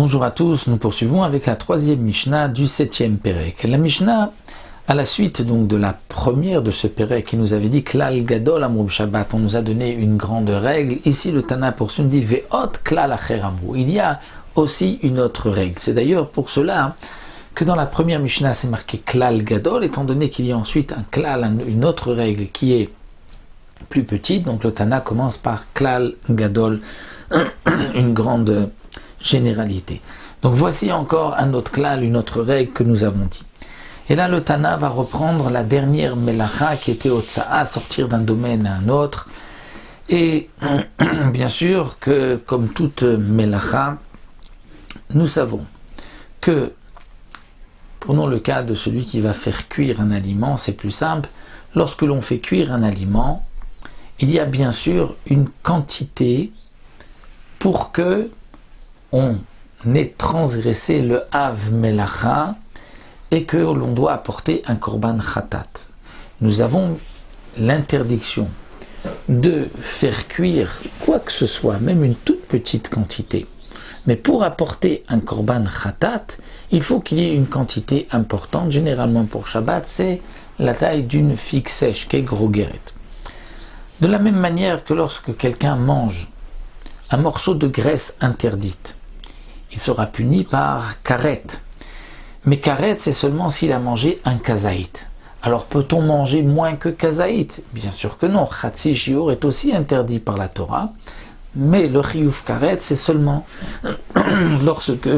Bonjour à tous, nous poursuivons avec la troisième Mishnah du 7e Pérek. La Mishnah, à la suite donc de la première de ce Pérek qui nous avait dit Klal Gadol Amrou Shabbat, on nous a donné une grande règle. Ici le Tana poursuit, dit Ve'ot Klal Acher Amrou. Il y a aussi une autre règle. C'est d'ailleurs pour cela que dans la première Mishnah c'est marqué Klal Gadol, étant donné qu'il y a ensuite un Klal, une autre règle qui est plus petite. Donc le Tana commence par Klal Gadol, une grande généralité. Donc voici encore un autre klal, une autre règle que nous avons dit. Et là le Tana va reprendre la dernière melacha qui était Otsa'a, sortir d'un domaine à un autre. Et bien sûr que comme toute melacha, nous savons que, prenons le cas de celui qui va faire cuire un aliment, c'est plus simple. Lorsque l'on fait cuire un aliment, il y a bien sûr une quantité pour que on ait transgressé le Hav Melacha et que l'on doit apporter un Korban Khatat. Nous avons l'interdiction de faire cuire quoi que ce soit, même une toute petite quantité. Mais pour apporter un Korban Khatat, il faut qu'il y ait une quantité importante. Généralement pour Shabbat, c'est la taille d'une figue sèche, qui est gros guéret. De la même manière que lorsque quelqu'un mange un morceau de graisse interdite, il sera puni par karet. Mais karet, c'est seulement s'il a mangé un kazaït. Alors peut-on manger moins que kazaït? Bien sûr que non. Chatsi shiur est aussi interdit par la Torah, mais le chiyuv karet, c'est seulement lorsque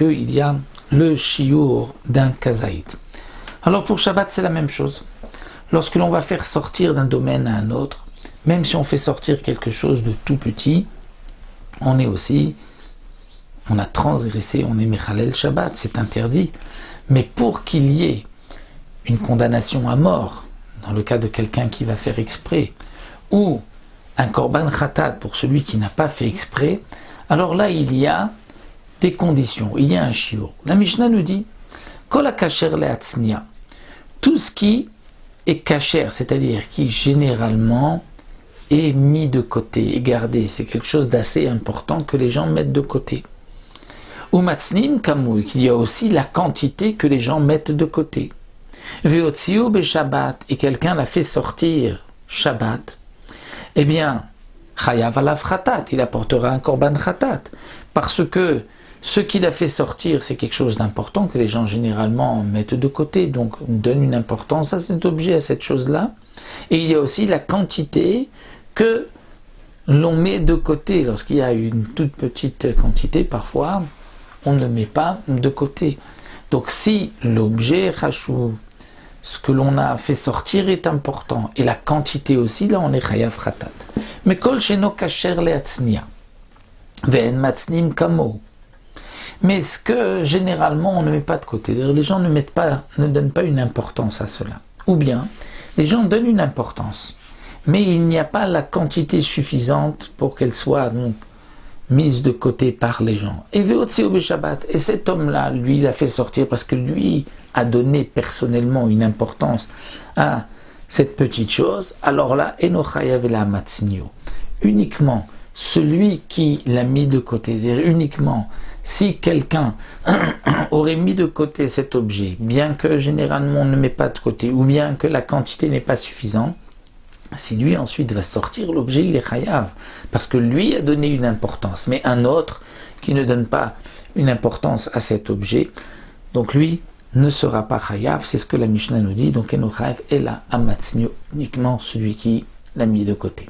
il y a le shiur d'un kazaït. Alors pour Shabbat, c'est la même chose. Lorsque l'on va faire sortir d'un domaine à un autre, même si on fait sortir quelque chose de tout petit, on a transgressé, on est Mechalel Shabbat, c'est interdit. Mais pour qu'il y ait une condamnation à mort, dans le cas de quelqu'un qui va faire exprès, ou un Korban Khatat pour celui qui n'a pas fait exprès, alors là il y a des conditions, il y a un shiur. La Mishnah nous dit Kol ha-kasher le'atznia, tout ce qui est kasher, c'est-à-dire qui généralement est mis de côté et gardé, c'est quelque chose d'assez important que les gens mettent de côté. Ou matznim kamui, qu'il y a aussi la quantité que les gens mettent de côté. Veotziu be Shabbat, et quelqu'un l'a fait sortir Shabbat, eh bien, chayav alav khatat, il apportera un korban khatat, parce que ce qu'il a fait sortir, c'est quelque chose d'important que les gens généralement mettent de côté, donc on donne une importance à cet objet, à cette chose-là. Et il y a aussi la quantité que l'on met de côté. Lorsqu'il y a une toute petite quantité, parfois, on ne met pas de côté. Donc si l'objet, ce que l'on a fait sortir est important, et la quantité aussi, là on est chayav khatat. Mais kol sheno kasher le'atznia, ve'en matznim kamo. Mais ce que généralement on ne met pas de côté, les gens ne donnent pas une importance à cela. Ou bien, les gens donnent une importance, mais il n'y a pas la quantité suffisante pour qu'elle soit donc mise de côté par les gens. Et ve'otzio beShabbat, et cet homme-là, lui, l'a fait sortir parce que lui a donné personnellement une importance à cette petite chose. Alors là, eno chayav ela matznio. Uniquement celui qui l'a mis de côté, c'est-à-dire uniquement si quelqu'un aurait mis de côté cet objet, bien que généralement on ne met pas de côté, ou bien que la quantité n'est pas suffisante, si lui ensuite va sortir l'objet, il est chayav, parce que lui a donné une importance, mais un autre qui ne donne pas une importance à cet objet, donc lui ne sera pas chayav, c'est ce que la Mishnah nous dit, donc eno chayav ela amatzniu, uniquement celui qui l'a mis de côté.